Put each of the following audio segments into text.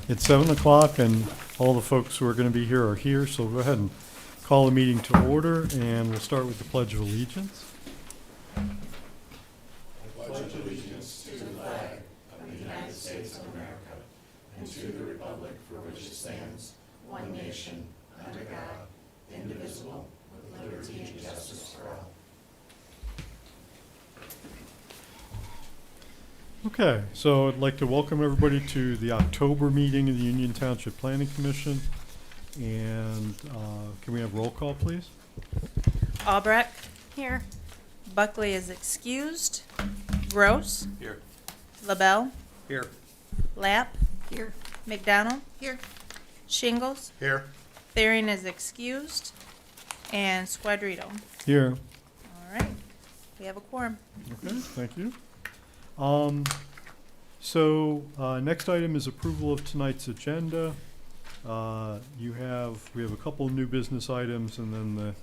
It's 7 o'clock and all the folks who are going to be here are here, so go ahead and call the meeting to order, and we'll start with the Pledge of Allegiance. Okay, so I'd like to welcome everybody to the October meeting of the Union Township Planning Commission. And can we have roll call, please? Albrecht. Here. Buckley is excused. Gross. Here. LaBelle. Here. Lapp. Here. McDonald. Here. Shingles. Here. Therian is excused. And Squadrito. Here. All right. We have a quorum. Okay, thank you. Next item is approval of tonight's agenda. We have a couple of new business items, and then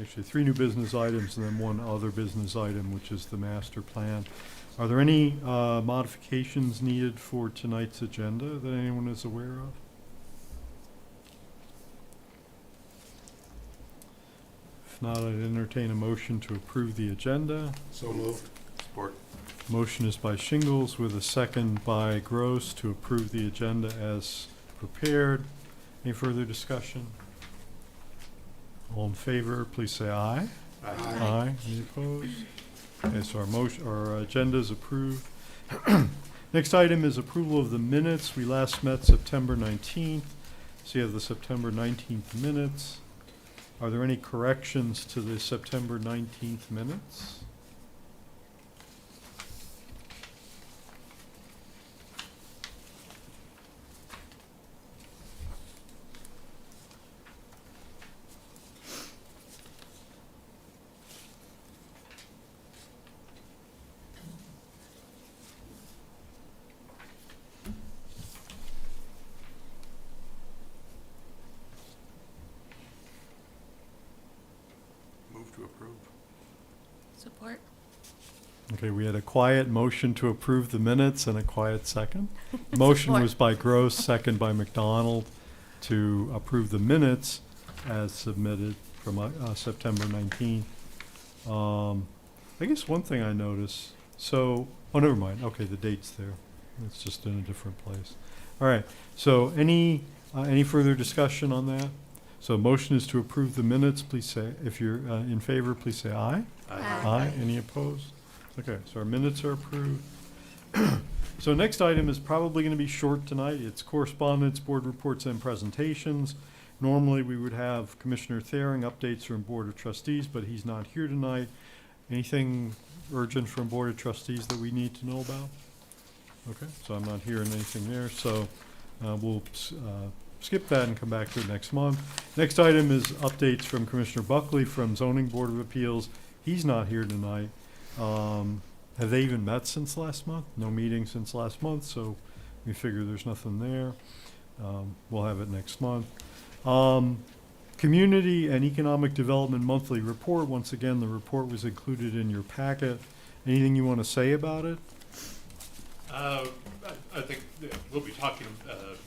actually 3 new business items and then 1 other business item, which is the master plan. Are there any modifications needed for tonight's agenda that anyone is aware of? If not, I'd entertain a motion to approve the agenda. So moved. Support. Motion is by Shingles with a second by Gross to approve the agenda as prepared. Any further discussion? All in favor, please say aye. Aye. Any opposed? Okay, so our agenda is approved. Next item is approval of the minutes. We last met September 19th. So you have the September 19th minutes. Are there any corrections to the September 19th minutes? Move to approve. Support. Okay, we had a quiet motion to approve the minutes and a quiet second. Motion was by Gross, second by McDonald to approve the minutes as submitted from September 19th. I guess one thing I noticed, oh, never mind. Okay, the date's there. It's just in a different place. All right, so any further discussion on that? So motion is to approve the minutes. Please say, if you're in favor, please say aye. Aye. Any opposed? Okay, so our minutes are approved. So next item is probably going to be short tonight. It's correspondence, board reports, and presentations. Normally, we would have Commissioner Thering updates from Board of Trustees, but he's not here tonight. Anything urgent from Board of Trustees that we need to know about? Okay, so I'm not hearing anything there, so we'll skip that and come back to it next month. Next item is updates from Commissioner Buckley from Zoning Board of Appeals. He's not here tonight. Have they even met since last month? No meeting since last month, so we figure there's nothing there. We'll have it next month. Community and Economic Development Monthly Report. Once again, the report was included in your packet. Anything you want to say about it? I think we'll be talking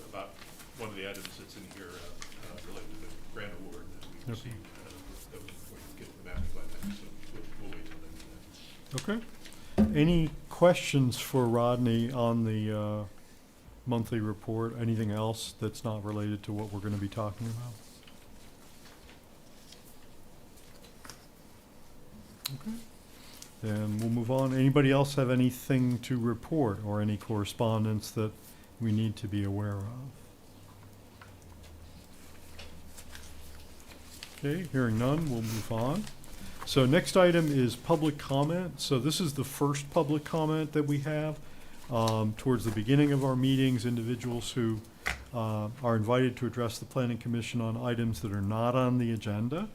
about one of the items that's in here related to the grant award that we received. That we get the mapping by then, so we'll wait till then. Okay. Any questions for Rodney on the monthly report? Anything else that's not related to what we're going to be talking about? Okay. Then we'll move on. Anybody else have anything to report or any correspondence that we need to be aware of? Okay, hearing none, we'll move on. So next item is public comment. So this is the first public comment that we have. Towards the beginning of our meetings, individuals who are invited to address the Planning Commission on items that are not on the agenda.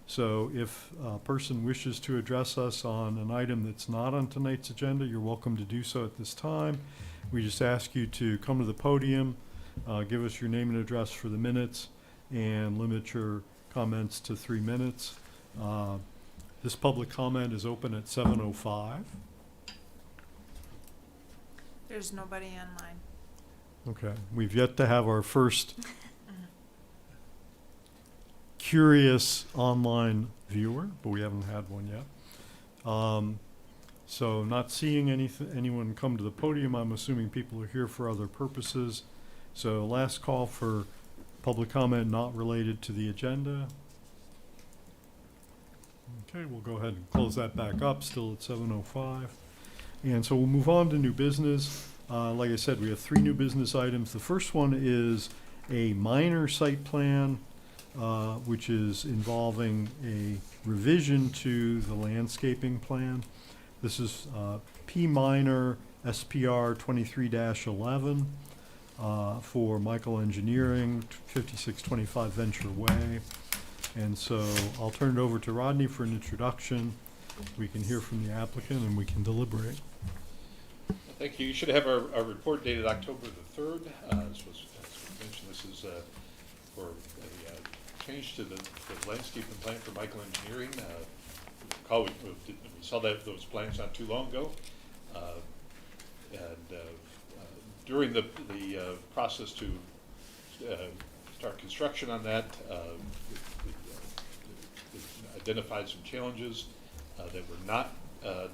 So if a person wishes to address us on an item that's not on tonight's agenda, you're welcome to do so at this time. We just ask you to come to the podium, give us your name and address for the minutes, and limit your comments to 3 minutes. This public comment is open at 7:05. There's nobody online. Okay, we've yet to have our first curious online viewer, but we haven't had one yet. So not seeing anyone come to the podium, I'm assuming people are here for other purposes. So last call for public comment not related to the agenda. Okay, we'll go ahead and close that back up, still at 7:05. And so we'll move on to new business. Like I said, we have 3 new business items. The first one is a minor site plan, which is involving a revision to the landscaping plan. This is P minor SPR 23-11 for Michael Engineering, 5625 Venture Way. And so I'll turn it over to Rodney for an introduction. We can hear from the applicant and we can deliberate. Thank you. You should have our report dated October the 3rd. This was, as we mentioned, this is for a change to the landscaping plan for Michael Engineering. Recall we saw those plans not too long ago. During the process to start construction on that, we identified some challenges that were not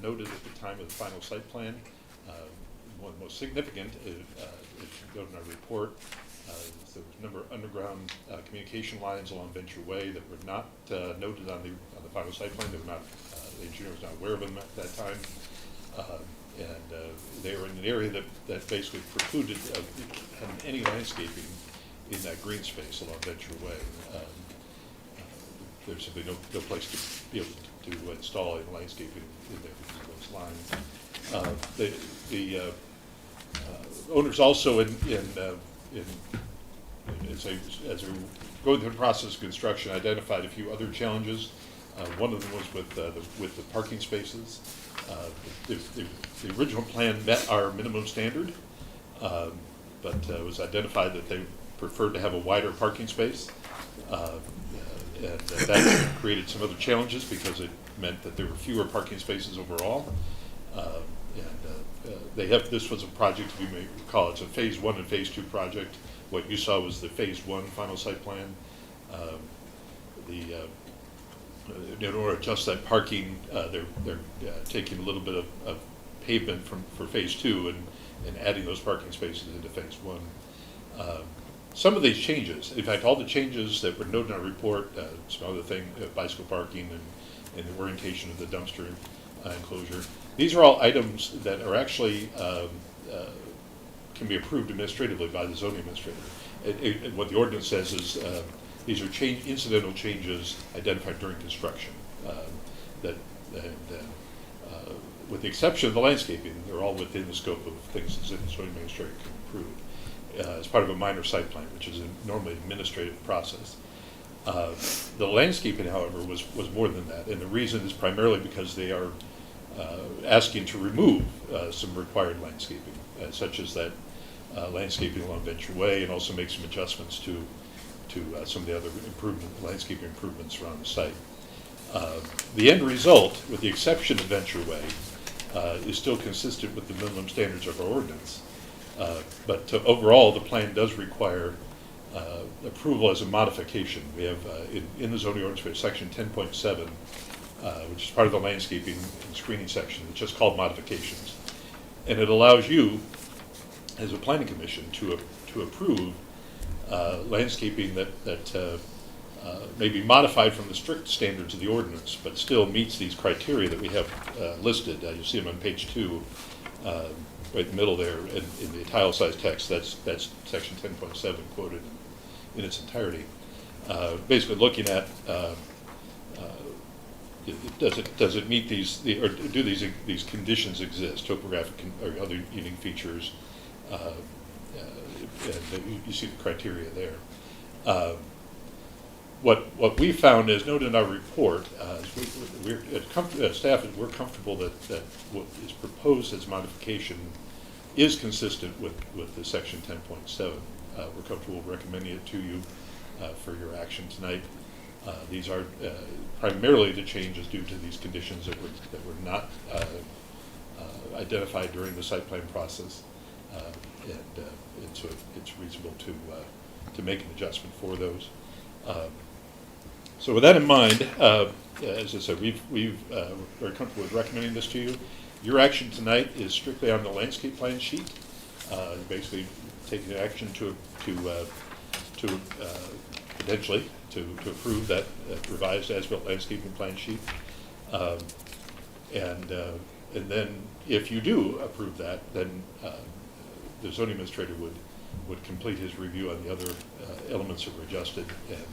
noted at the time of the final site plan. One of the most significant, if you go to our report, there was a number of underground communication lines along Venture Way that were not noted on the final site plan. They were not, the engineer was not aware of them at that time. They were in an area that basically precluded having any landscaping in that green space along Venture Way. There's simply no place to be able to install any landscaping in there because of those lines. The owners also, as we were going through the process of construction, identified a few other challenges. One of them was with the parking spaces. The original plan met our minimum standard, but it was identified that they preferred to have a wider parking space. And that created some other challenges because it meant that there were fewer parking spaces overall. This was a project, we may recall, it's a phase 1 and phase 2 project. What you saw was the phase 1 final site plan. In order to adjust that parking, they're taking a little bit of pavement for phase 2 and adding those parking spaces into phase 1. Some of these changes, in fact, all the changes that were noted in our report, some other thing, bicycle parking and the orientation of the dumpster enclosure, these are all items that are actually can be approved administratively by the zoning administrator. What the ordinance says is these are incidental changes identified during construction. With the exception of the landscaping, they're all within the scope of things that the zoning administrator can approve as part of a minor site plan, which is normally an administrative process. The landscaping, however, was more than that, and the reason is primarily because they are asking to remove some required landscaping, such as that landscaping along Venture Way, and also make some adjustments to some of the other landscaping improvements around the site. The end result, with the exception of Venture Way, is still consistent with the minimum standards of our ordinance. But overall, the plan does require approval as a modification. We have in the zoning ordinance, we have section 10.7, which is part of the landscaping and screening section. It's just called modifications. And it allows you, as a planning commission, to approve landscaping that may be modified from the strict standards of the ordinance, but still meets these criteria that we have listed. You see them on page 2, right in the middle there, in the italicized text. That's section 10.7 quoted in its entirety. Basically looking at does it meet or do these conditions exist, topographic or other unique features? And you see the criteria there. What we found is noted in our report, staff, we're comfortable that what is proposed as modification is consistent with the section 10.7. We're comfortable recommending it to you for your action tonight. These are primarily the changes due to these conditions that were not identified during the site plan process. And so it's reasonable to make an adjustment for those. So with that in mind, as I said, we're very comfortable with recommending this to you. Your action tonight is strictly on the landscape plan sheet. Basically taking action to potentially to approve that revised as-built landscaping plan sheet. And then if you do approve that, then the zoning administrator would complete his review on the other elements that were adjusted and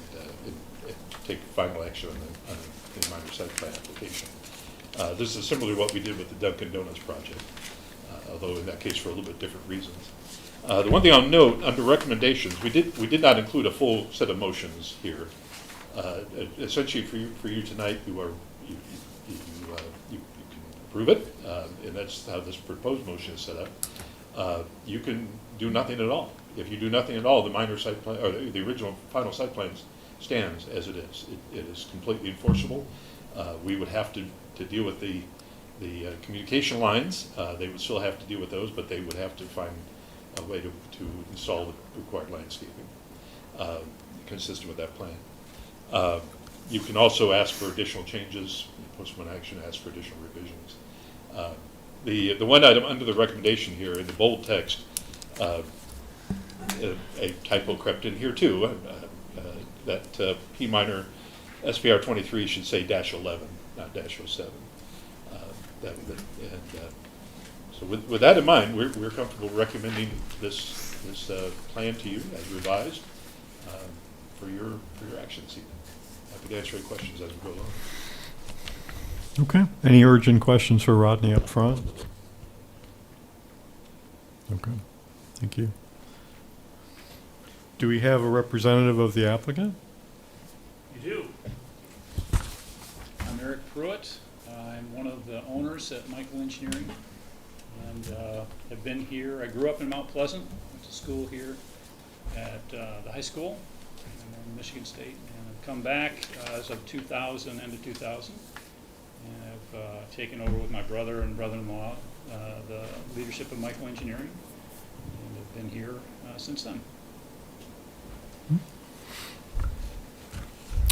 take final action on the minor site plan application. This is similar to what we did with the Dunkin' Donuts project, although in that case for a little bit different reasons. The one thing I'll note, under recommendations, we did not include a full set of motions here. Essentially for you tonight, you can approve it, and that's how this proposed motion is set up. You can do nothing at all. If you do nothing at all, the minor site plan, or the original final site plan stands as it is. It is completely enforceable. We would have to deal with the communication lines. They would still have to deal with those, but they would have to find a way to install the required landscaping consistent with that plan. You can also ask for additional changes, postpone action, ask for additional revisions. The one item under the recommendation here in the bold text, a typo crept in here too, that P minor SPR 23 should say -11, not -07. So with that in mind, we're comfortable recommending this plan to you as revised for your action this evening. Happy to answer any questions as we go along. Okay. Any urgent questions for Rodney up front? Okay. Thank you. Do we have a representative of the applicant? You do. I'm Eric Pruitt. I'm one of the owners at Michael Engineering, and have been here. I grew up in Mount Pleasant, went to school here at the high school in Michigan State, and I've come back as of 2000, end of 2000, and I've taken over with my brother and brother-in-law the leadership of Michael Engineering, and have been here since then.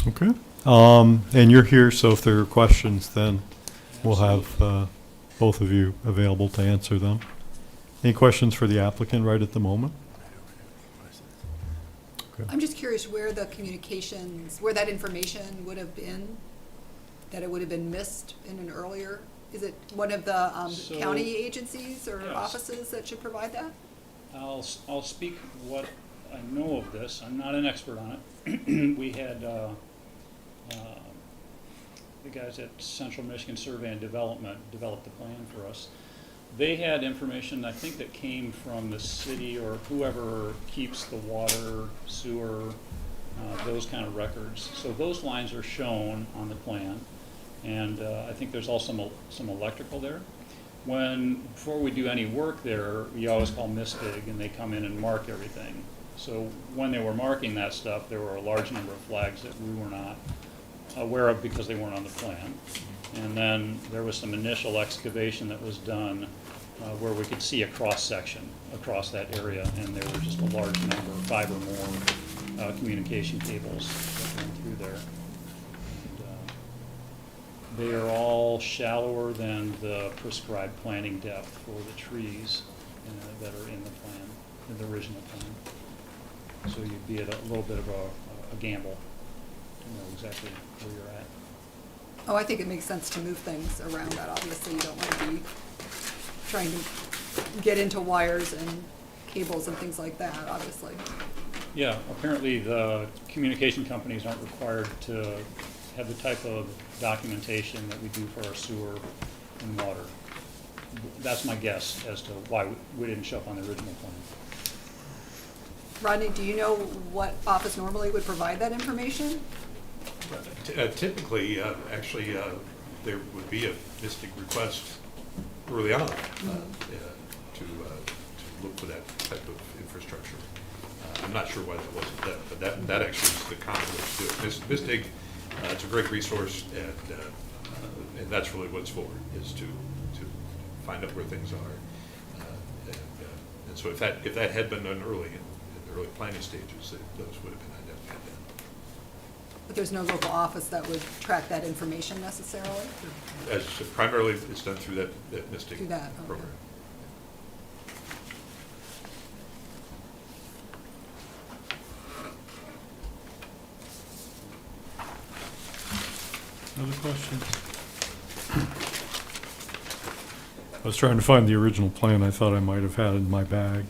Okay. And you're here, so if there are questions, then we'll have both of you available to answer them. Any questions for the applicant right at the moment? Okay. I'm just curious where the communications, where that information would have been, that it would have been missed in an earlier, is it one of the So- county agencies or Yes. offices that should provide that? I'll speak what I know of this. I'm not an expert on it. We had the guys at Central Michigan Survey and Development developed the plan for us. They had information, I think, that came from the city or whoever keeps the water, sewer, those kind of records. So those lines are shown on the plan, and I think there's also some electrical there. Before we do any work there, we always call MISTIG, and they come in and mark everything. So when they were marking that stuff, there were a large number of flags that we were not aware of because they weren't on the plan. And then there was some initial excavation that was done where we could see a cross-section across that area, and there were just a large number, 5 or more communication cables that went through there. They are all shallower than the prescribed planting depth for the trees that are in the plan, in the original plan. So you'd be at a little bit of a gamble to know exactly where you're at. Oh, I think it makes sense to move things around that. Obviously, you don't want to be trying to get into wires and cables and things like that, obviously. Yeah, apparently the communication companies aren't required to have the type of documentation that we do for our sewer and water. That's my guess as to why we didn't show up on the original plan. Rodney, do you know what office normally would provide that information? Typically, actually, there would be a MISTIC request early on to look for that type of infrastructure. I'm not sure why that wasn't done, but that actually is the common way to do it. MISTIC, it's a great resource, and that's really what it's for, is to find out where things are. And And so if that had been done early, in the early planning stages, those would have been identified then. But there's no local office that would track that information necessarily? As primarily, it's done through that Mystic Through that, okay. program. Other questions? I was trying to find the original plan I thought I might have had in my bag.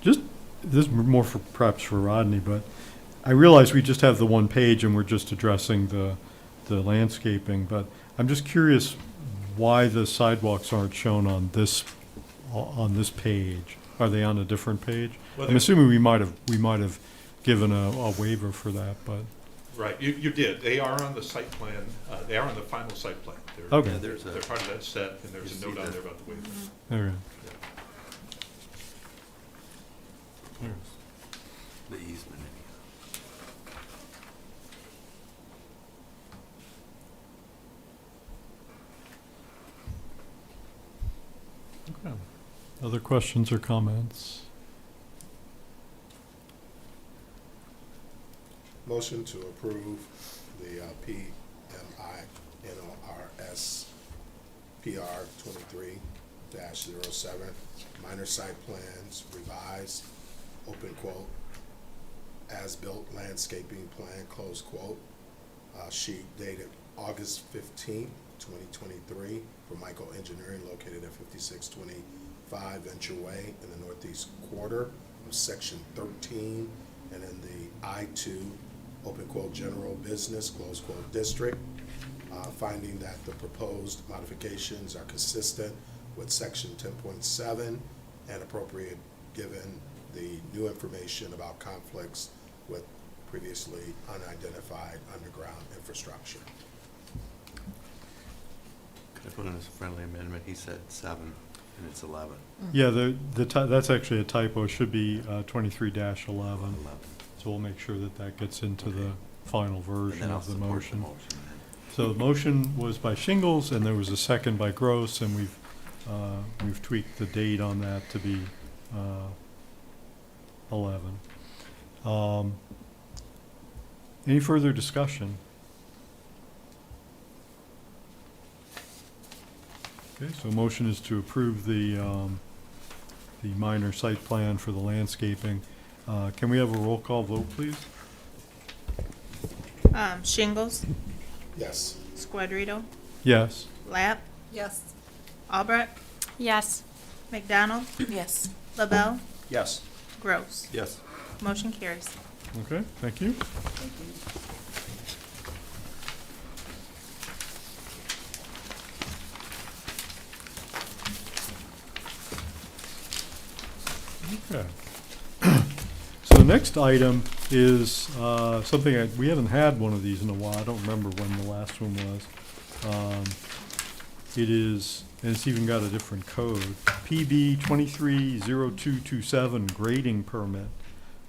Just, this is more for, perhaps for Rodney, but I realize we just have the one page and we're just addressing the landscaping, but I'm just curious why the sidewalks aren't shown on this page. Are they on a different page? Well, I'm they- assuming we might have given a waiver for that, but, Right, you did. They are on the site plan, they are on the final site plan. They're- okay, Yeah, there's They're a, part of that set, and there's You a see note on that. there about the waiver. there we go. the easement. Okay. Other questions or comments? Motion to approve the PMINORS PR 23-07, minor site plans revised, open quote, as-built landscaping plan, close quote, sheet dated August 15, 2023, for Michael Engineering located at 5625 Venture Way in the northeast quarter of Section 13 and in the I-2, open quote, general business, close quote, district, finding that the proposed modifications are consistent with Section 10.7 and appropriate given the new information about conflicts with previously unidentified underground infrastructure. Could I put in as a friendly amendment? He said 7, and it's 11. Yeah, that's actually a typo. It should be 23-11. 11. So we'll make sure that that gets into the final And version then I'll of the support the motion. motion then. So the motion was by Shingles, and there was a second by Gross, and we've tweaked the date on that to be 11. Any further discussion? Okay, so motion is to approve the minor site plan for the landscaping. Can we have a roll call vote, please? Shingles, Yes. Squadrito, Yes. Lapp, Yes. Albrecht, Yes. McDonald, Yes. LaBelle, Yes. Gross. Yes. Motion carries. Okay, thank you. Okay. So the next item is something we haven't had one of these in a while. I don't remember when the last one was. It is, and it's even got a different code, PB 230227 grading permit.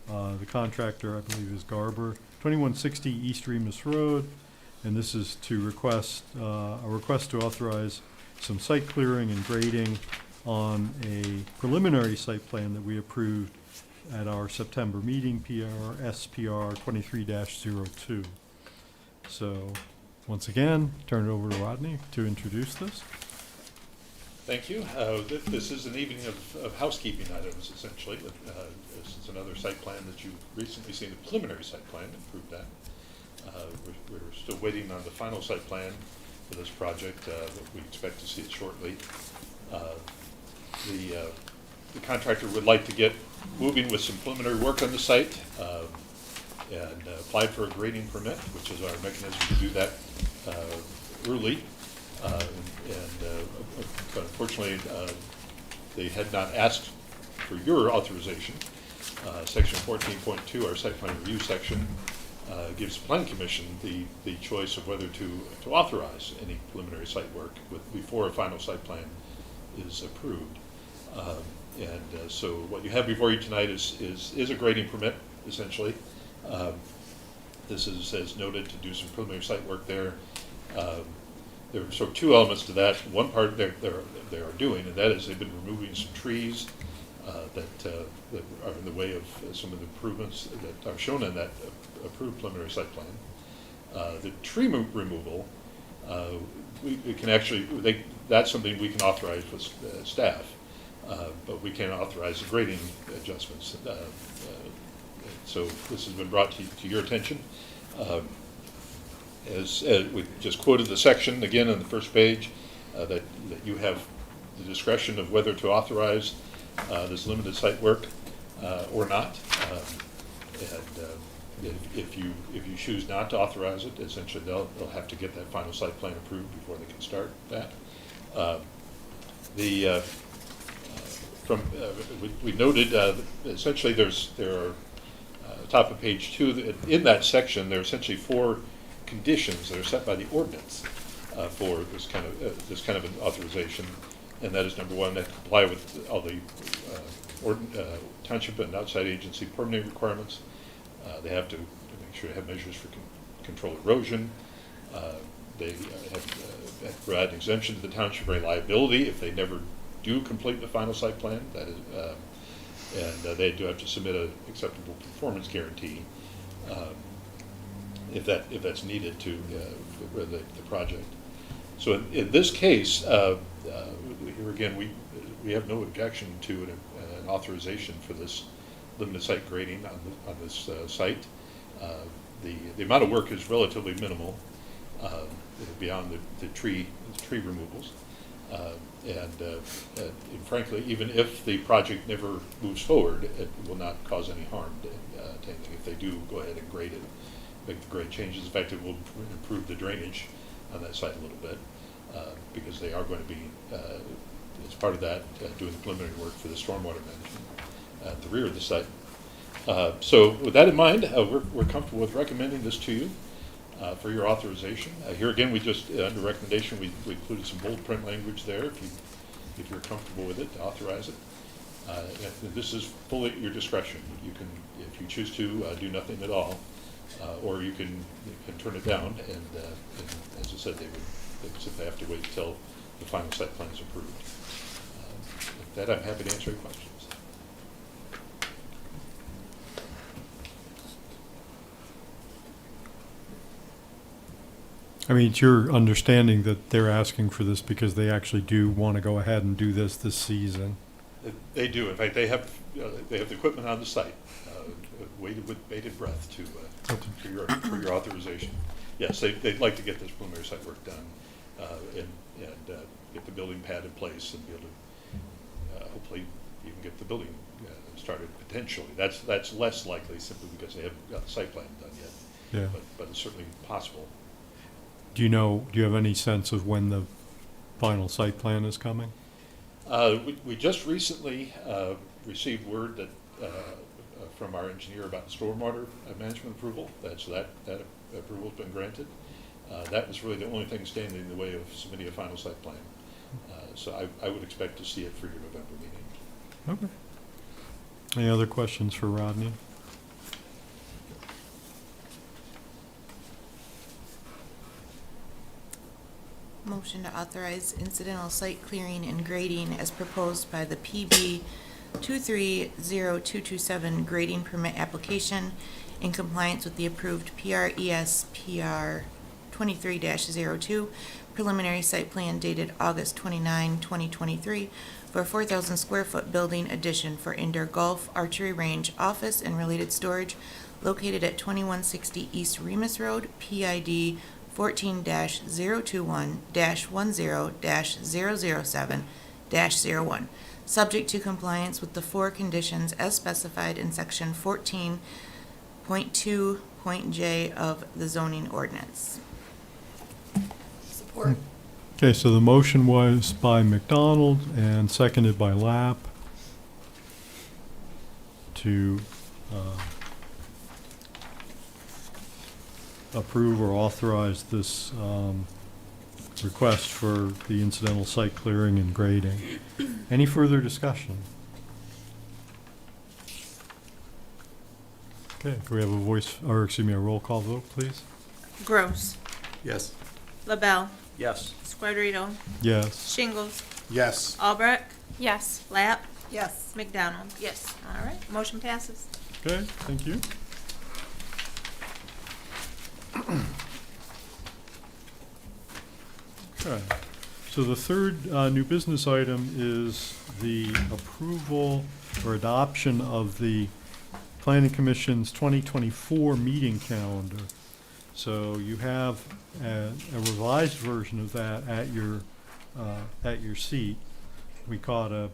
The contractor, I believe, is Garber, 2160 East Remus Road, and this is to request a request to authorize some site clearing and grading on a preliminary site plan that we approved at our September meeting, SPR 23-02. So, once again, turn it over to Rodney to introduce this. Thank you. This is an evening of housekeeping items, essentially. This is another site plan that you've recently seen, the preliminary site plan, approved that. We're still waiting on the final site plan for this project, but we expect to see it shortly. The contractor would like to get moving with some preliminary work on the site and applied for a grading permit, which is our mechanism to do that early. But unfortunately, they had not asked for your authorization. Section 14.2, our site plan review section, gives the planning commission the choice of whether to authorize any preliminary site work before a final site plan is approved. So what you have before you tonight is a grading permit, essentially. This is, as noted, to do some preliminary site work there. There are sort of two elements to that. One part they are doing, and that is they've been removing some trees that are in the way of some of the improvements that are shown in that approved preliminary site plan. The tree removal, we can actually, that's something we can authorize with staff, but we can't authorize the grading adjustments. So this has been brought to your attention. As we just quoted the section again on the first page, that you have the discretion of whether to authorize this limited site work or not. If you choose not to authorize it, essentially they'll have to get that final site plan approved before they can start that. We noted essentially there are top of page 2 in that section there are essentially 4 conditions that are set by the ordinance for this kind of an authorization, and that is number 1, that comply with all the township and outside agency permitting requirements. They have to make sure they have measures for control erosion. They have to provide an exemption to the township for liability if they never do complete the final site plan. That is, and they do have to submit an acceptable performance guarantee if that's needed to for the project. So in this case, here again, we have no objection to an authorization for this limited site grading on this site. The amount of work is relatively minimal beyond the tree removals. And frankly, even if the project never moves forward, it will not cause any harm to anything if they do go ahead and grade it, make the grade changes. In fact, it will improve the drainage on that site a little bit because they are going to be, as part of that, doing the preliminary work for the stormwater management at the rear of the site. So with that in mind, we're comfortable with recommending this to you for your authorization. Here again, we just, under recommendation, we included some bold print language there if you're comfortable with it, to authorize it. And this is fully at your discretion. You can, if you choose to, do nothing at all, or you can turn it down, and as I said, they would simply have to wait until the final site plan is approved. With that, I'm happy to answer your questions. I mean, it's your understanding that they're asking for this because they actually do want to go ahead and do this season. They do. In fact, they have the equipment on the site, waited with bated breath for your authorization. Yes, they'd like to get this preliminary site work done and get the building pad in place and be able to hopefully even get the building started potentially. That's less likely simply because they haven't got the site plan done yet. Yeah. But it's certainly possible. Do you have any sense of when the final site plan is coming? We just recently received word that from our engineer about stormwater management approval. That approval has been granted. That was really the only thing standing in the way of submitting a final site plan. So I would expect to see it for your November meeting. Okay. Any other questions for Rodney? Motion to authorize incidental site clearing and grading as proposed by the PB 230227 grading permit application in compliance with the approved PRES PR 23-02 preliminary site plan dated August 29, 2023 for a 4,000 square foot building addition for indoor golf, archery range, office, and related storage located at 2160 East Remus Road, PID 14-02-10-007-001, subject to compliance with the 4 conditions as specified in section 14.2.j of the zoning ordinance. Support. Okay, so the motion was by McDonald and seconded by Lapp to approve or authorize this request for the incidental site clearing and grading. Any further discussion? Okay, can we have a a roll call vote, please? Gross. Yes. LaBelle. Yes. Squadrito. Yes. Shingles. Yes. Albrecht. Yes. Lapp. Yes. McDonald. Yes. All right, motion passes. Okay, thank you. Okay, so the third new business item is the approval or adoption of the Planning Commission's 2024 meeting calendar. So you have a revised version of that at your seat. We caught a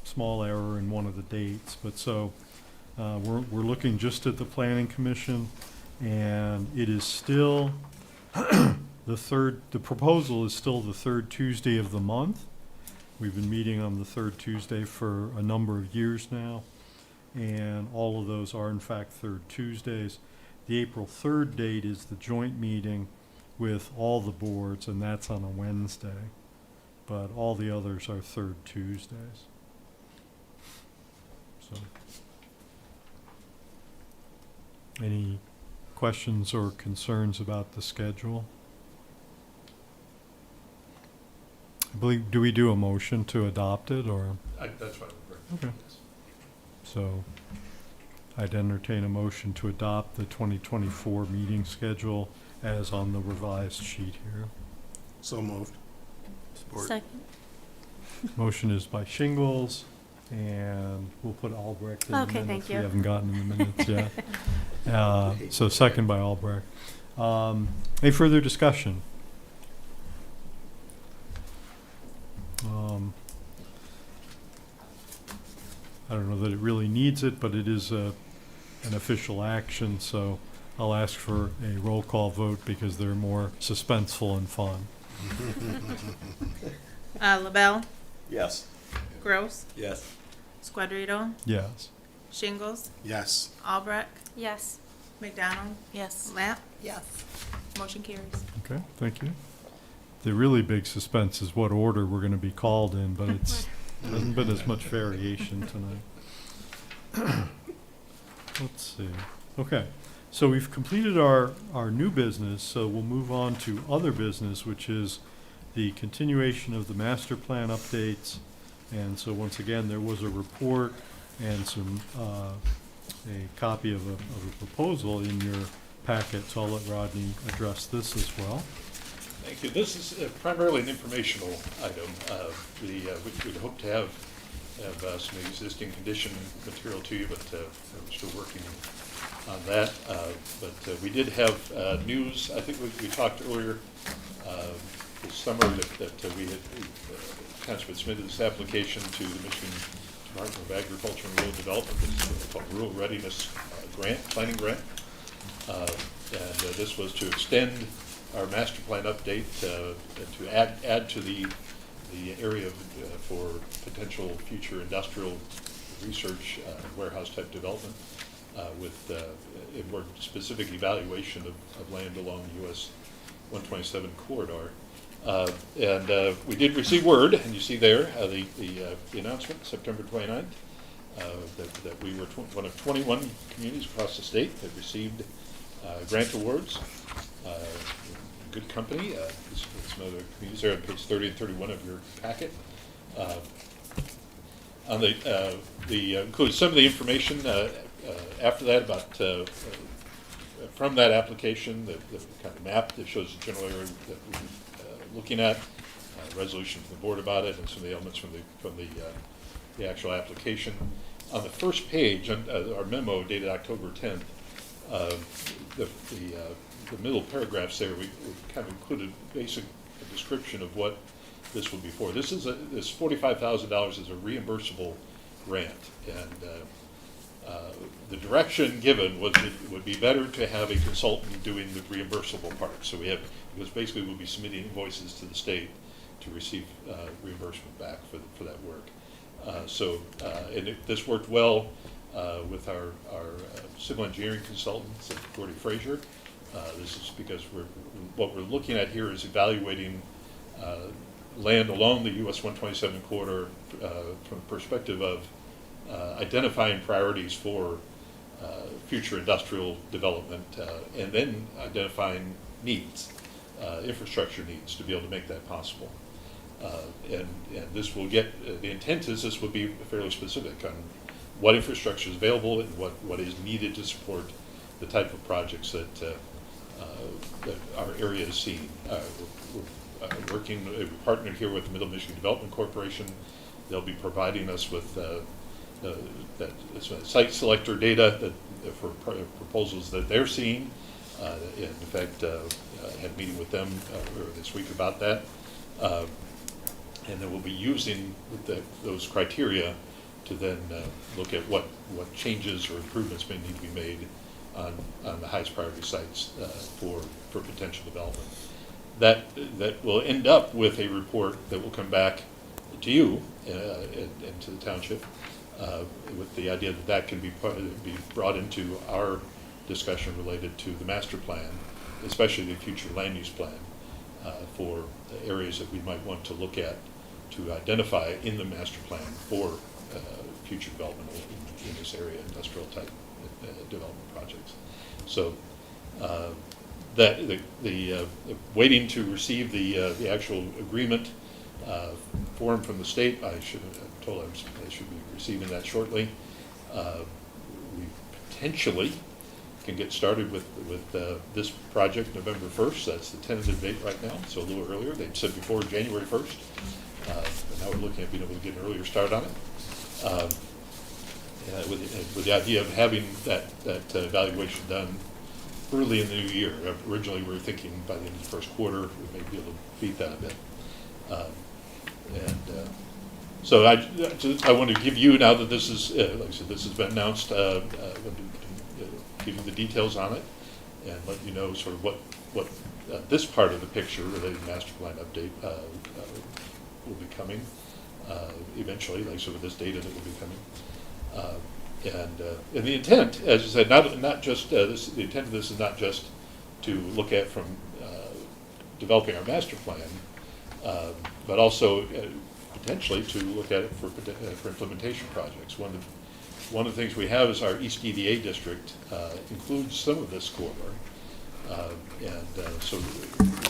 small error in one of the dates, but so we're looking just at the Planning Commission, and it is still the proposal is still the third Tuesday of the month. We've been meeting on the third Tuesday for a number of years now, and all of those are in fact third Tuesdays. The April 3rd date is the joint meeting with all the boards, and that's on a Wednesday. But all the others are third Tuesdays. So, any questions or concerns about the schedule? I believe, do we do a motion to adopt it, or? That's fine. Okay. So, I'd entertain a motion to adopt the 2024 meeting schedule as on the revised sheet here. So moved. Support. Second. Motion is by Shingles, and we'll put Albrecht in the Okay, minutes. thank We you. haven't gotten in the minutes yet. So second by Albrecht. Any further discussion? I don't know that it really needs it, but it is an official action, so I'll ask for a roll call vote because they're more suspenseful and fun. LaBelle, Yes. Gross, Yes. Squadrito, Yes. Shingles, Yes. Albrecht. Yes. McDonald, Yes. Lamp, Yes. motion carries. Okay, thank you. The really big suspense is what order we're going to be called in, but it's hasn't been as much variation tonight. Let's see. Okay, so we've completed our new business, so we'll move on to other business, which is the continuation of the master plan updates. And so once again, there was a report and a copy of a proposal in your packet, so I'll let Rodney address this as well. Thank you. This is primarily an informational item. We'd hope to have some existing condition material to you, but we're still working on that. But we did have news. I think we talked earlier this summer that we had Township had submitted this application to the Michigan Department of Agriculture and Rural Development. This is called Rural Readiness Grant, Planning Grant. And this was to extend our master plan update to add to the area for potential future industrial research warehouse type development with a more specific evaluation of land along the US 127 corridor. And we did receive word, and you see there the announcement, September 29th, that we were one of 21 communities across the state that received grant awards. Good company. Some other communities there on page 30 and 31 of your packet. On the included some of the information after that about from that application, the kind of map that shows the general area that we're looking at, resolution from the board about it, and some of the elements from the actual application. On the first page, on our memo dated October 10th, the middle paragraphs there, we kind of included basic description of what this would be for. This $45,000 is a reimbursable grant, and the direction given was it would be better to have a consultant doing the reimbursable part. So because basically we'll be submitting invoices to the state to receive reimbursement back for that work. And this worked well with our civil engineering consultants at Gordy Frazier. This is because what we're looking at here is evaluating land along the US 127 corridor from the perspective of identifying priorities for future industrial development and then identifying needs, infrastructure needs to be able to make that possible. And this will get, the intent is this will be fairly specific on what infrastructure is available and what is needed to support the type of projects that our area is seeing. We're working, we partnered here with the Middle Michigan Development Corporation. They'll be providing us with site selector data for proposals that they're seeing. In fact, I had a meeting with them earlier this week about that. And then we'll be using those criteria to then look at what changes or improvements may need to be made on the highest priority sites for potential development. That will end up with a report that will come back to you and to the township with the idea that can be brought into our discussion related to the master plan, especially the future land use plan for the areas that we might want to look at to identify in the master plan for future development in this area, industrial type development projects. So that the waiting to receive the actual agreement form from the state. I'm told I should be receiving that shortly. We potentially can get started with this project November 1st. That's the tentative date right now, so a little earlier. They'd said before January 1st. But now we're looking at being able to get an earlier start on it. With the idea of having that evaluation done early in the new year. Originally, we were thinking by the end of the first quarter, we may be able to beat that a bit. So I want to give you, now that this is, like I said, this has been announced, give you the details on it and let you know sort of what this part of the picture related to master plan update will be coming eventually, like sort of this data that will be coming. And the intent, as I said, not just this. The intent of this is not just to look at from developing our master plan, but also potentially to look at it for implementation projects. One of the things we have is our East EDA district includes some of this corridor, so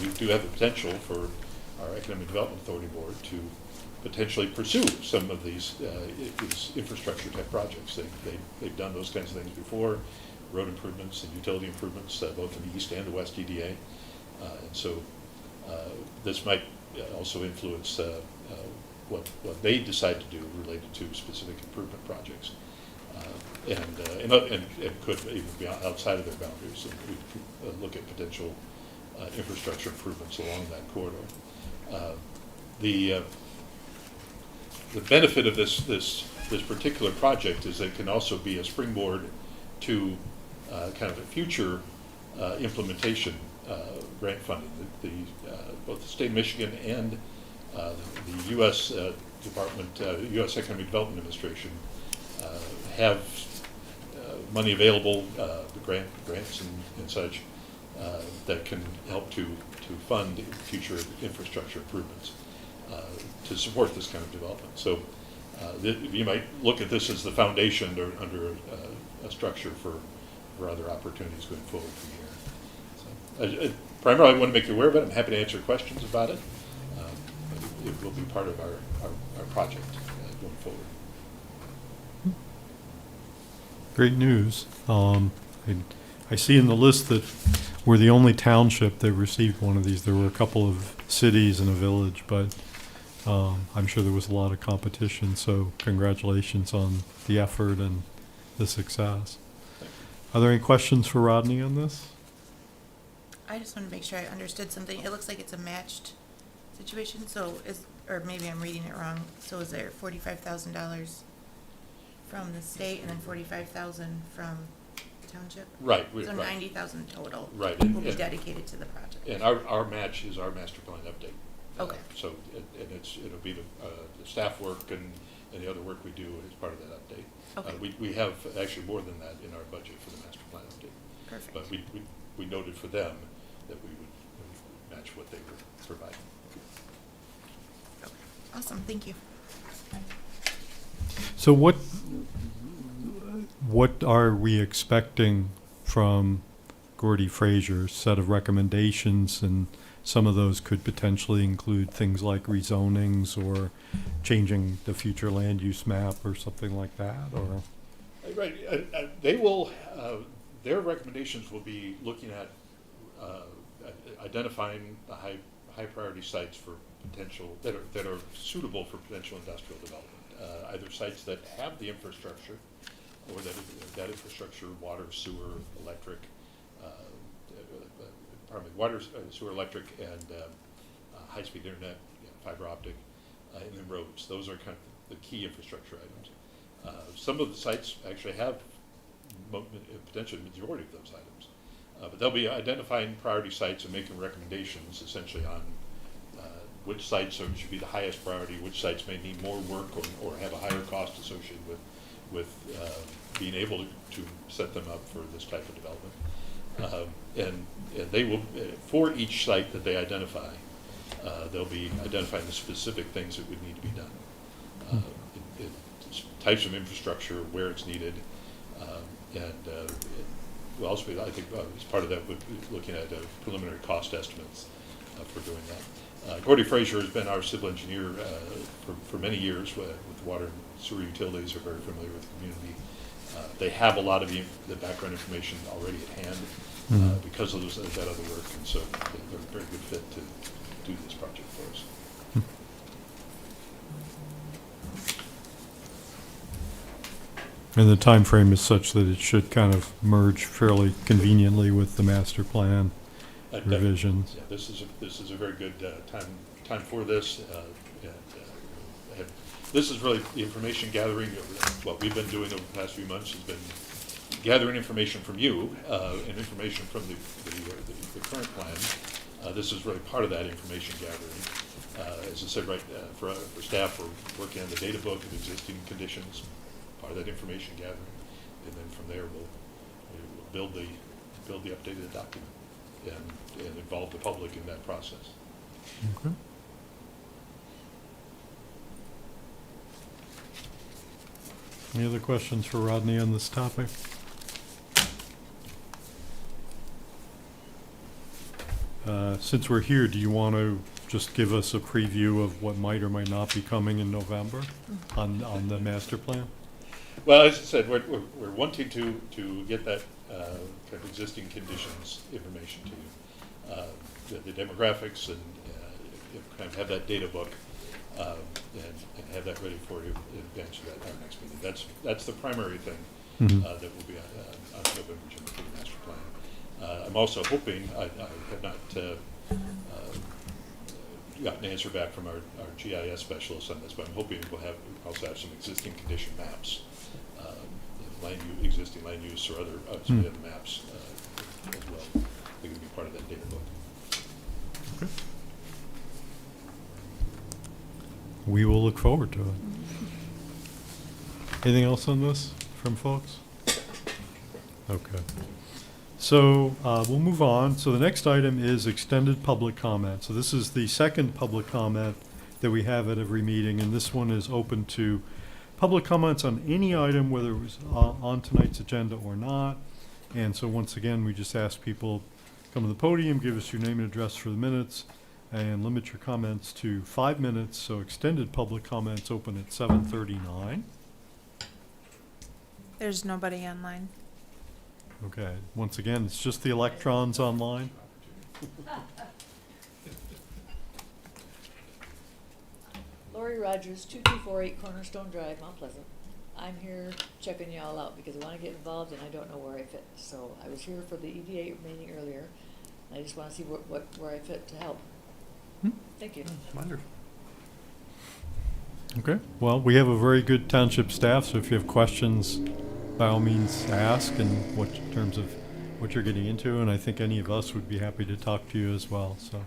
we do have the potential for our Economic Development Authority Board to potentially pursue some of these infrastructure type projects. They've done those kinds of things before, road improvements and utility improvements, both in the East and the West EDA. And so this might also influence what they decide to do related to specific improvement projects. And could even be outside of their boundaries. And we could look at potential infrastructure improvements along that corridor. The benefit of this particular project is that it can also be a springboard to kind of a future implementation grant funding. Both the state of Michigan and the U.S. U.S. Economic Development Administration have money available, the grants and such, that can help to fund future infrastructure improvements to support this kind of development. So you might look at this as the foundation under a structure for other opportunities going forward from here. So, primarily, I want to make you aware of it. I'm happy to answer questions about it. But it will be part of our project going forward. Great news. I see in the list that we're the only township that received one of these. There were a couple of cities and a village, but I'm sure there was a lot of competition, so congratulations on the effort and the success. Are there any questions for Rodney on this? I just want to make sure I understood something. It looks like it's a matched situation, so or maybe I'm reading it wrong. So is there $45,000 from the state and then $45,000 from the township? Right. So $90,000 total. Right. Will be dedicated to the project. And our match is our master plan update. Okay. So it'll be the staff work and the other work we do as part of that update. Okay. We have actually more than that in our budget for the master plan update. Perfect. But we noted for them that we would match what they were providing. Okay. Awesome. Thank you. So what are we expecting from Gordy Frazier's set of recommendations, and some of those could potentially include things like rezonings or changing the future land use map or something like that, or? Right, they will, their recommendations will be looking at identifying the high priority sites for potential, that are suitable for potential industrial development. Either sites that have the infrastructure, or that infrastructure, water, sewer, electric, water, sewer, electric, and high-speed internet, fiber optic, and then roads. Those are kind of the key infrastructure items. Some of the sites actually have potentially the majority of those items. But they'll be identifying priority sites and making recommendations essentially on which sites should be the highest priority, which sites may need more work or have a higher cost associated with being able to set them up for this type of development. And they will, for each site that they identify, they'll be identifying the specific things that would need to be done. Types of infrastructure, where it's needed, and we'll also be, I think, as part of that, would be looking at preliminary cost estimates for doing that. Gordy Frazier has been our civil engineer for many years with water and sewer utilities, are very familiar with the community. They have a lot of the background information already at hand because of that other work, and so they're a very good fit to do this project for us. And the time frame is such that it should kind of merge fairly conveniently with the master plan revisions. Yeah, this is a very good time for this. This is really the information gathering. What we've been doing over the past few months has been gathering information from you and information from the current plan. This is really part of that information gathering. As I said, for staff, we're working on the data book of existing conditions, part of that information gathering, and then from there we'll build the updated document and involve the public in that process. Okay. Any other questions for Rodney on this topic? Since we're here, do you want to just give us a preview of what might or might not be coming in November on the master plan? Well, as I said, we're wanting to get that kind of existing conditions information to you, the demographics, and kind of have that data book and have that ready for you in advance of our next meeting. That's the primary thing that will be on November 10th for the master plan. I'm also hoping, I have not gotten an answer back from our GIS specialist on this, but I'm hoping we'll also have some existing condition maps, existing land use or other some of the other maps as well. They're going to be part of that data book. Okay. We will look forward to it. Anything else on this from folks? Okay. So we'll move on. So the next item is extended public comment. So this is the second public comment that we have at every meeting, and this one is open to public comments on any item, whether it was on tonight's agenda or not. And so once again, we just ask people come to the podium, give us your name and address for the minutes, and limit your comments to 5 minutes. So extended public comments open at 7:39. There's nobody online. Okay, once again, it's just the electrons online. Lori Rogers, 2248 Cornerstone Drive, Mount Pleasant. I'm here checking y'all out because I want to get involved and I don't know where I fit. So I was here for the EDA meeting earlier. And I just want to see where I fit to help. Thank you. Wonderful. Okay, well, we have a very good township staff, so if you have questions, by all means ask, and in terms of what you're getting into, and I think any of us would be happy to talk to you as well, so.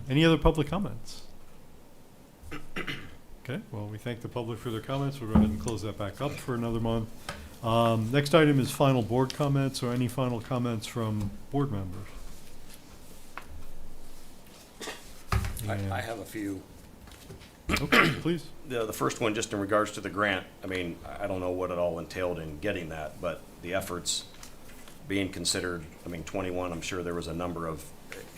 Any other public comments? Okay, well, we thank the public for their comments. We'll go ahead and close that back up for another month. Next item is final board comments, or any final comments from board members. I have a few. Okay, please. The first one, just in regards to the grant, I mean, I don't know what it all entailed in getting that, but the efforts being considered, I mean, 21, I'm sure there was a number of,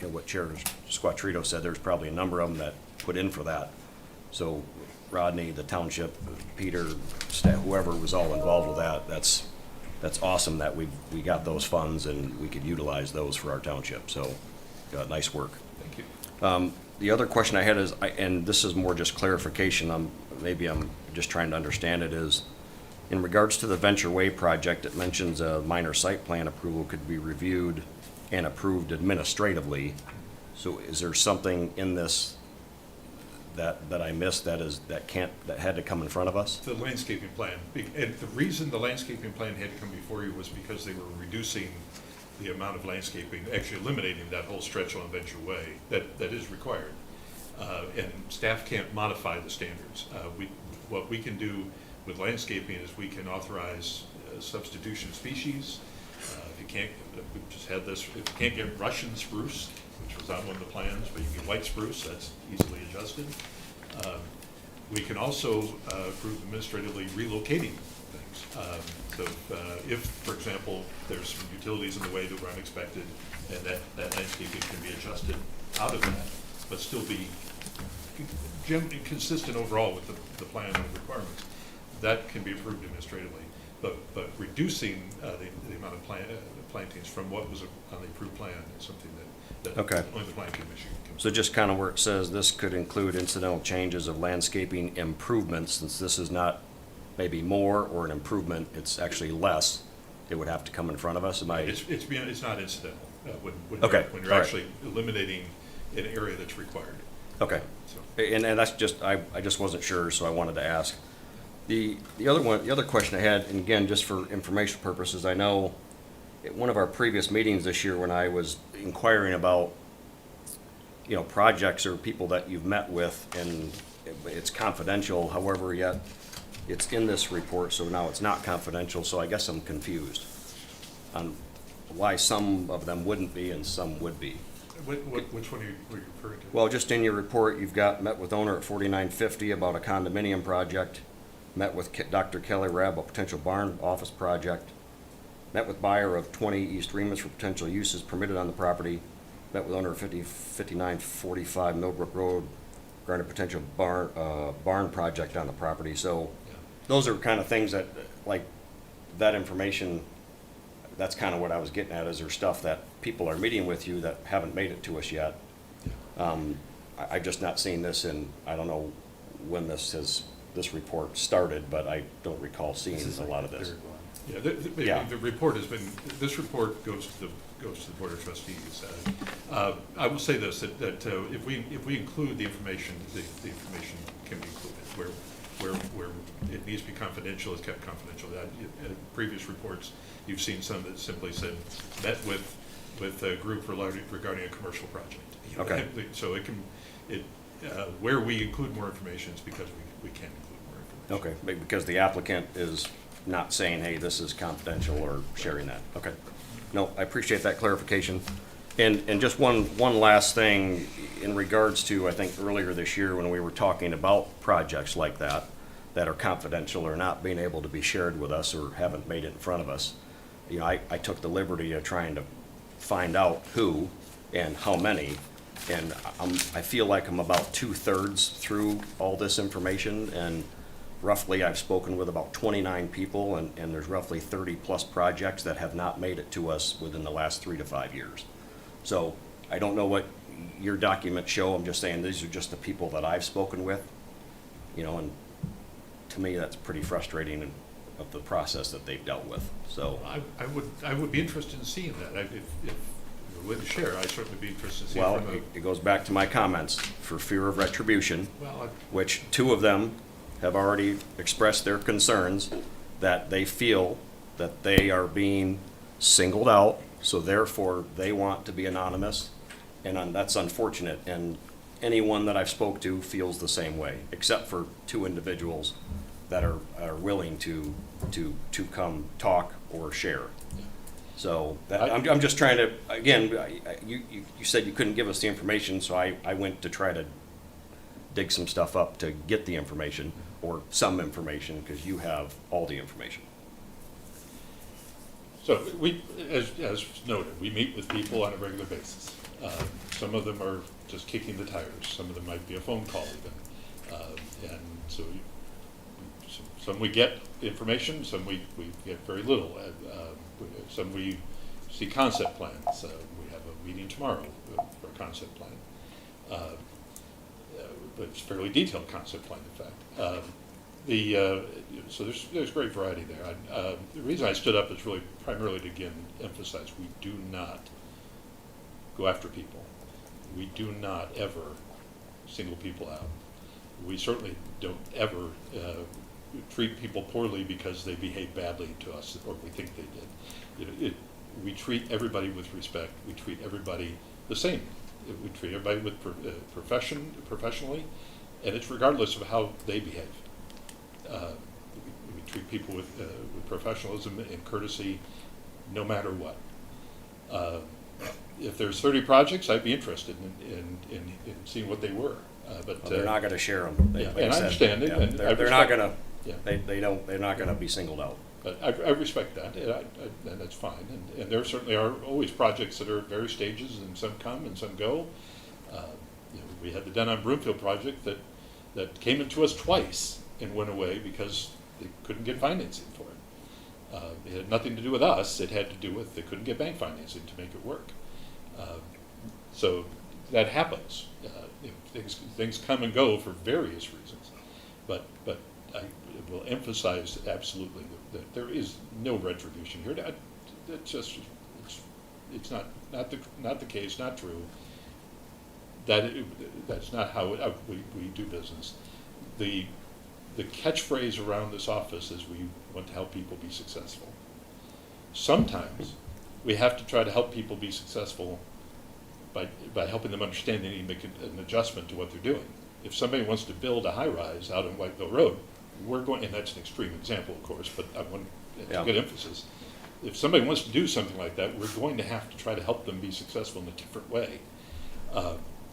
what Chair Squattrito said, there's probably a number of them that put in for that. So Rodney, the township, Peter, staff, whoever was all involved with that, that's awesome that we got those funds and we could utilize those for our township. So, nice work. Thank you. The other question I had is, and this is more just clarification, maybe I'm just trying to understand it, is in regards to the Venture Way project, it mentions a minor site plan approval could be reviewed and approved administratively. So is there something in this that I missed that had to come in front of us? The landscaping plan, and the reason the landscaping plan had to come before you was because they were reducing the amount of landscaping, actually eliminating that whole stretch on Venture Way that is required. And staff can't modify the standards. What we can do with landscaping is we can authorize substitution species. If you can't, we just had this, if you can't get Russian spruce, which was on one of the plans, but you can get white spruce, that's easily adjusted. We can also approve administratively relocating things. So if, for example, there's some utilities in the way that were unexpected, and that landscaping can be adjusted out of that, but still be consistent overall with the plan and requirements, that can be approved administratively. But reducing the amount of plantings from what was on the approved plan is something that Okay. only the plan commission can. So just kind of where it says this could include incidental changes of landscaping improvements, since this is not maybe more or an improvement, it's actually less, it would have to come in front of us. Am I? It's not incidental when Okay, you're all right. actually eliminating an area that's required. Okay. So. And that's just, I just wasn't sure, so I wanted to ask. The other question I had, and again, just for information purposes, I know at one of our previous meetings this year when I was inquiring about, projects or people that you've met with, and it's confidential, however, yet it's in this report, so now it's not confidential, so I guess I'm confused on why some of them wouldn't be and some would be. Which one were you referring to? Well, just in your report, you've got met with owner at 4950 about a condominium project, met with Dr. Kelly Rabb about potential barn office project, met with buyer of 20 East Remus for potential uses permitted on the property, met with owner of 5945 Millbrook Road regarding a potential barn project on the property. So those are kind of things that, like, that information, that's kind of what I was getting at. Is there stuff that people are meeting with you that haven't made it to us yet? I've just not seen this, and I don't know when this report started, but I don't recall seeing a lot of this. Yeah, the report has been, this report goes to the Board of Trustees. I will say this, that if we include the information, the information can be included. Where it needs to be confidential, it's kept confidential. In previous reports, you've seen some that simply said, met with a group regarding a commercial project. Okay. So where we include more information is because we can include more information. Okay, because the applicant is not saying, hey, this is confidential or sharing that. Okay. No, I appreciate that clarification. And just one last thing in regards to, I think earlier this year when we were talking about projects like that are confidential or not being able to be shared with us or haven't made it in front of us. I took the liberty of trying to find out who and how many, and I feel like I'm about 2/3 through all this information, and roughly I've spoken with about 29 people, and there's roughly 30+ projects that have not made it to us within the last 3 to 5 years. So I don't know what your documents show. I'm just saying these are just the people that I've spoken with, and to me that's pretty frustrating of the process that they've dealt with. So I would be interested in seeing that. If you're willing to share, I'd certainly be interested in seeing well, from it goes back to my comments for fear of retribution, well, which 2 of them have already expressed their concerns that they feel that they are being singled out, so therefore they want to be anonymous, and that's unfortunate. And anyone that I've spoke to feels the same way, except for 2 individuals that are willing to come talk or share. So I'm just trying to, again, you said you couldn't give us the information, so I went to try to dig some stuff up to get the information, or some information, because you have all the information. So we, as noted, we meet with people on a regular basis. Some of them are just kicking the tires. Some of them might be a phone call even. And so some we get information, some we get very little. Some we see concept plans. We have a meeting tomorrow for a concept plan. But it's a fairly detailed concept plan, in fact. So there's great variety there. The reason I stood up is really primarily to again emphasize we do not go after people. We do not ever single people out. We certainly don't ever treat people poorly because they behave badly to us or we think they did. We treat everybody with respect. We treat everybody the same. We treat everybody with professionally, and it's regardless of how they behave. We treat people with professionalism and courtesy, no matter what. If there's 30 projects, I'd be interested in seeing what they were. But Well, they're not gonna share them. yeah, and I understand it, and I They're not respect- gonna, yeah. they're not gonna be singled out. But I respect that, and that's fine. And there certainly are always projects that are at various stages, and some come and some go. We had the Denon Broomfield project that came into us twice and went away because they couldn't get financing for it. It had nothing to do with us. It had to do with they couldn't get bank financing to make it work. So that happens. Things come and go for various reasons. But I will emphasize absolutely that there is no retribution here. That's just it's not the case, not true. That's not how we do business. The catchphrase around this office is we want to help people be successful. Sometimes we have to try to help people be successful by helping them understand they need to make an adjustment to what they're doing. If somebody wants to build a high-rise out on Whiteville Road, we're going, and that's an extreme example, of course, but I want to get emphasis. If somebody wants to do something like that, we're going to have to try to help them be successful in a different way.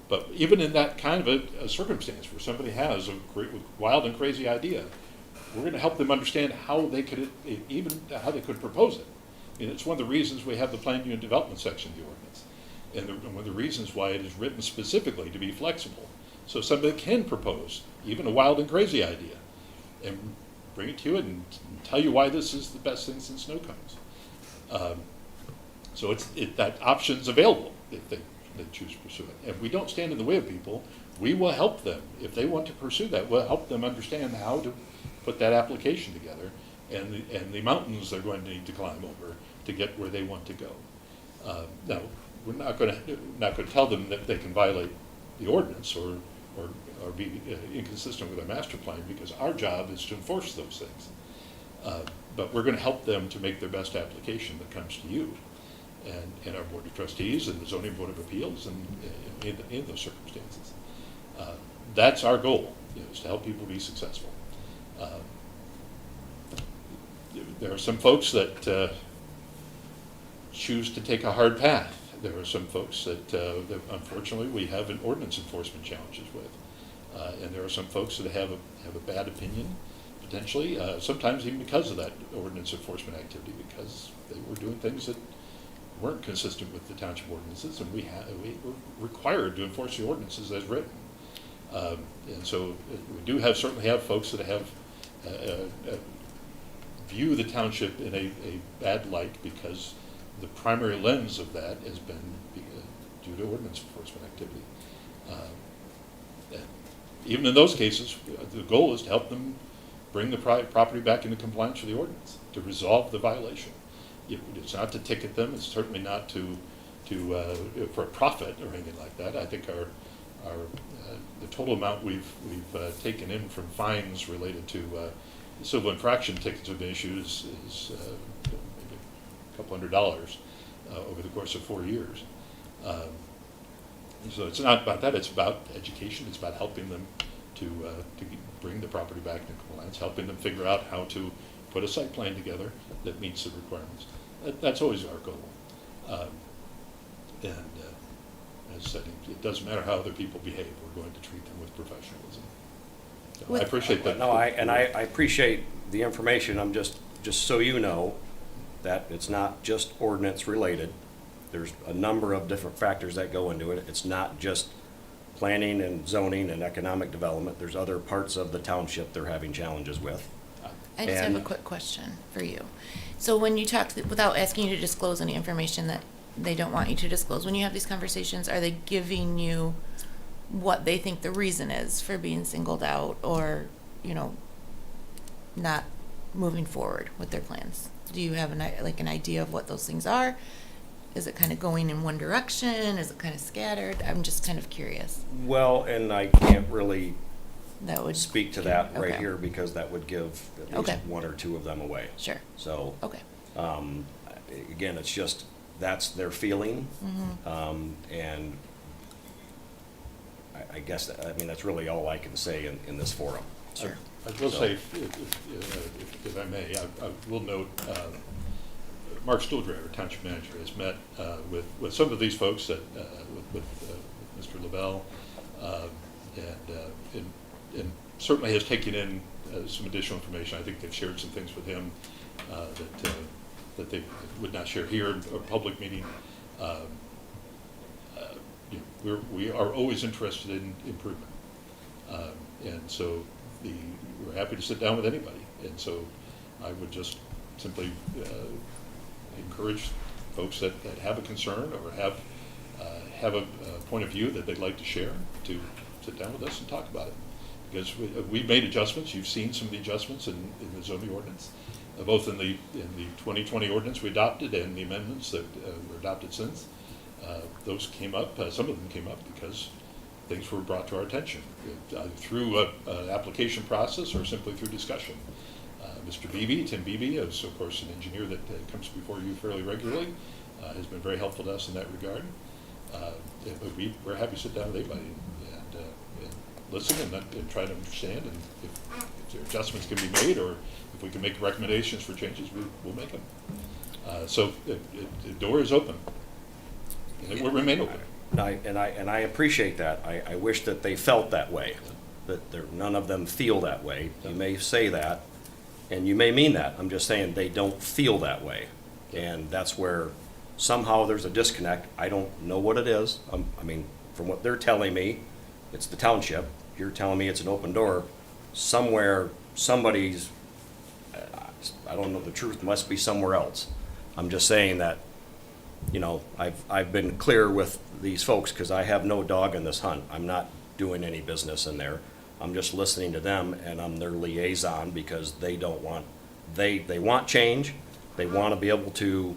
But even in that kind of a circumstance where somebody has a great, wild and crazy idea, we're going to help them understand how they could propose it. And it's one of the reasons we have the Plan Unit Development section of the ordinance, and one of the reasons why it is written specifically to be flexible, so somebody can propose even a wild and crazy idea, and bring it to you and tell you why this is the best thing since snow cones. So that option's available if they choose to pursue it. If we don't stand in the way of people, we will help them. If they want to pursue that, we'll help them understand how to put that application together and the mountains they're going to need to climb over to get where they want to go. Now, we're not going to tell them that they can violate the ordinance or be inconsistent with our master plan, because our job is to enforce those things. But we're going to help them to make their best application that comes to you and our Board of Trustees and the Zoning Board of Appeals and in those circumstances. That's our goal, is to help people be successful. There are some folks that choose to take a hard path. There are some folks that unfortunately we have an ordinance enforcement challenges with. And there are some folks that have a bad opinion, potentially, sometimes even because of that ordinance enforcement activity, because they were doing things that weren't consistent with the township ordinances, and we were required to enforce the ordinances as written. And so we do certainly have folks that have view the township in a bad light because the primary lens of that has been due to ordinance enforcement activity. And even in those cases, the goal is to help them bring the property back into compliance with the ordinance, to resolve the violation. It's not to ticket them. It's certainly not for a profit or anything like that. I think the total amount we've taken in from fines related to civil infraction tickets have been issued is maybe a couple $100 over the course of 4 years. So it's not about that. It's about education. It's about helping them to bring the property back into compliance, helping them figure out how to put a site plan together that meets the requirements. That's always our goal. And as I said, it doesn't matter how other people behave. We're going to treat them with professionalism. So I appreciate that. No, I appreciate the information. I'm just so you know, it's not just ordinance related. There's a number of different factors that go into it. It's not just planning and zoning and economic development. There's other parts of the township they're having challenges with. I just have a And- quick question for you. So when you talk, without asking you to disclose any information that they don't want you to disclose, when you have these conversations, are they giving you what they think the reason is for being singled out or, you know, not moving forward with their plans? Do you have an idea of what those things are? Is it kind of going in one direction? Is it kind of scattered? I'm just kind of curious. Well, and I can't really That would speak to that right okay. here because that would give at least Okay. one or two of them away. Sure. So, Okay. again, it's just, that's their feeling. Mm-hmm. And I guess, I mean, that's really all I can say in this forum. Sure. I will So- say, if I may, I will note, Mark Stuhldreher, Township Manager, has met with some of these folks, that with Mr. Lavelle, and certainly has taken in some additional information. I think they've shared some things with him that they would not share here in a public meeting. You know, we are always interested in improvement. And so we're happy to sit down with anybody. And so I would just simply encourage folks that have a concern or have a point of view that they'd like to share to sit down with us and talk about it. Because we've made adjustments. You've seen some of the adjustments in the zoning ordinance, both in the 2020 ordinance we adopted and the amendments that were adopted since. Those came up, some of them came up because things were brought to our attention through an application process or simply through discussion. Mr. Beebe, Tim Beebe, is of course an engineer that comes before you fairly regularly, has been very helpful to us in that regard. But we're happy to sit down with anybody and listen and try to understand, and if there adjustments can be made or if we can make recommendations for changes, we'll make them. So the door is open, and it will remain open. And I appreciate that. I wish that they felt that way, that none of them feel that way. You may say that, and you may mean that. I'm just saying they don't feel that way. And that's where somehow there's a disconnect. I don't know what it is. I mean, from what they're telling me, it's the township. You're telling me it's an open door. Somewhere, somebody's, I don't know, the truth must be somewhere else. I'm just saying that, you know, I've been clear with these folks because I have no dog in this hunt. I'm not doing any business in there. I'm just listening to them, and I'm their liaison because they don't want, they want change. They want to be able to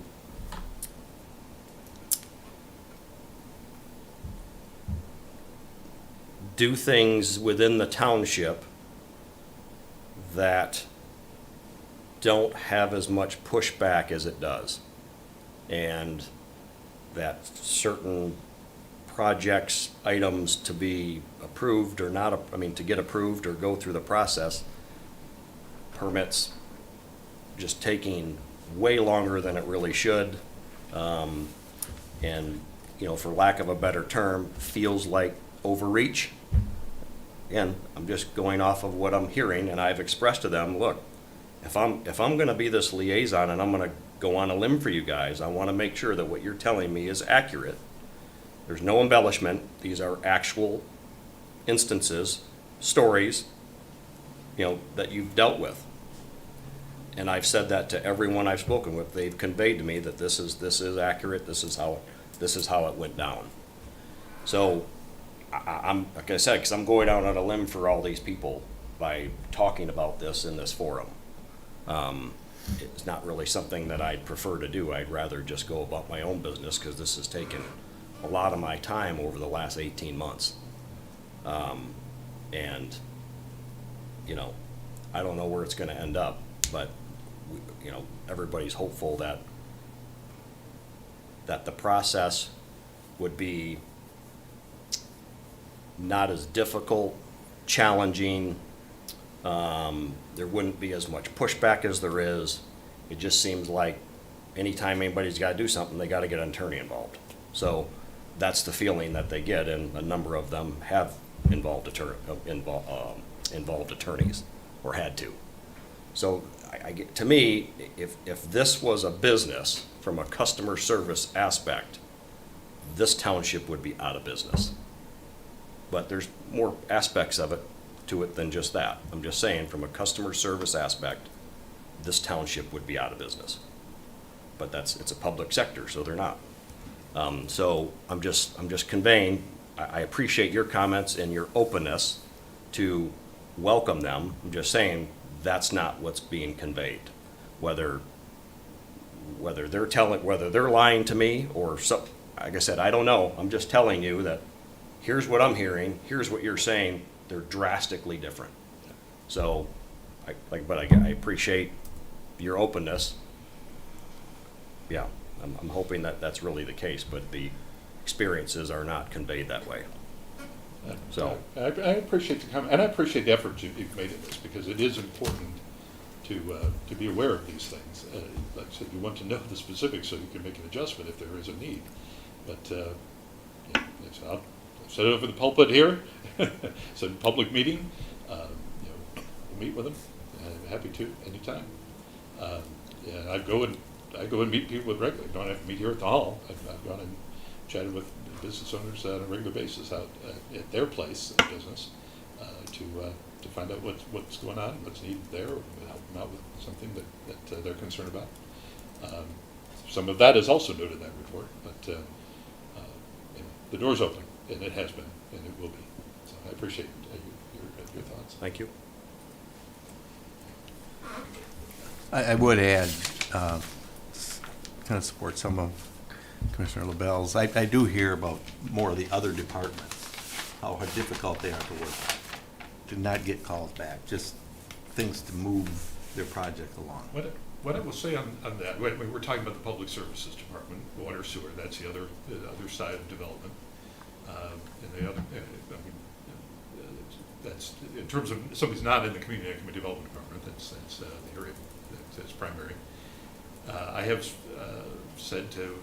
do things within the township that don't have as much pushback as it does. And that certain projects, items to be approved or not, I mean, to get approved or go through the process, permits just taking way longer than it really should. And, you know, for lack of a better term, feels like overreach. Again, I'm just going off of what I'm hearing, and I've expressed to them, look, if I'm gonna be this liaison and I'm gonna go on a limb for you guys, I wanna make sure that what you're telling me is accurate. There's no embellishment. These are actual instances, stories, you know, that you've dealt with. And I've said that to everyone I've spoken with. They've conveyed to me that this is accurate, this is how it went down. So I'm, like I said, because I'm going out on a limb for all these people by talking about this in this forum. It's not really something that I'd prefer to do. I'd rather just go about my own business because this has taken a lot of my time over the last 18 months. And, you know, I don't know where it's going to end up, but, you know, everybody's hopeful that the process would be not as difficult, challenging. There wouldn't be as much pushback as there is. It just seems like anytime anybody's got to do something, they got to get an attorney involved. So that's the feeling that they get, and a number of them have involved attorneys, or had to. So to me, if this was a business from a customer service aspect, this township would be out of business. But there's more aspects of it to it than just that. I'm just saying, from a customer service aspect, this township would be out of business. But it's a public sector, so they're not. So I'm just conveying, I appreciate your comments and your openness to welcome them. I'm just saying, that's not what's being conveyed. Whether they're lying to me or so, like I said, I don't know. I'm just telling you that here's what I'm hearing, here's what you're saying. They're drastically different. So, but I appreciate your openness. Yeah, I'm hoping that that's really the case, but the experiences are not conveyed that way. So I appreciate the comment, and I appreciate the effort you've made in this, because it is important to be aware of these things. Like I said, you want to know the specifics so you can make an adjustment if there is a need. But yeah, I'll set it over the pulpit here. It's a public meeting. We'll meet with them. I'm happy to anytime. Yeah, I go and meet people regularly. Don't have to meet here at the hall. I've gone and chatted with business owners on a regular basis out at their place of business to find out what's going on, what's needed there, and help them out with something that they're concerned about. Some of that is also noted in that report, but the door's open, and it has been, and it will be. So I appreciate your thoughts. thank you. I would add, kind of support some of Commissioner LaBelle's. I do hear about more of the other departments, how difficult they are to work with, to not get calls back, just things to move their project along. What I will say on that, we're talking about the Public Services Department, water, sewer, that's the other side of development. And the other, that's, in terms of somebody's not in the Community Economic Development Department, that's the area that's primary. I have said to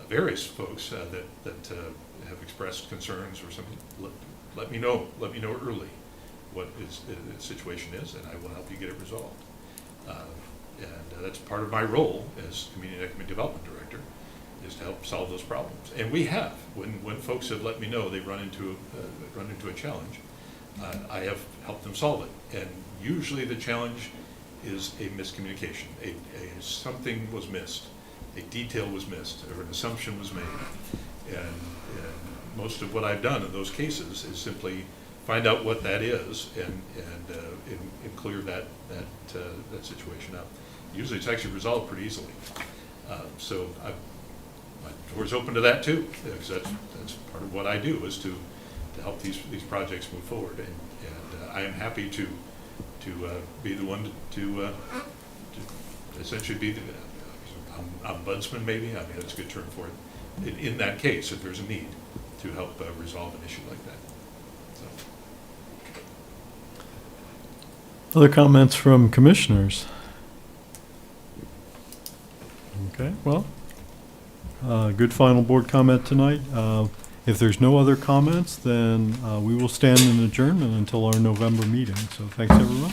various folks that have expressed concerns or something, let me know early what the situation is, and I will help you get it resolved. And that's part of my role as Community Economic Development Director, is to help solve those problems. And we have, when folks have let me know they run into a challenge, I have helped them solve it. And usually the challenge is a miscommunication. Something was missed, a detail was missed, or an assumption was made. And most of what I've done in those cases is simply find out what that is and clear that situation up. Usually it's actually resolved pretty easily. So my door's open to that too, because that's part of what I do, is to help these projects move forward. And I am happy to be the one to essentially be the ombudsman, maybe. I mean, that's a good term for it. In that case, if there's a need to help resolve an issue like that. So. Other comments from commissioners? Okay, well, good final board comment tonight. If there's no other comments, then we will stand in adjournment until our November meeting. So thanks, everyone.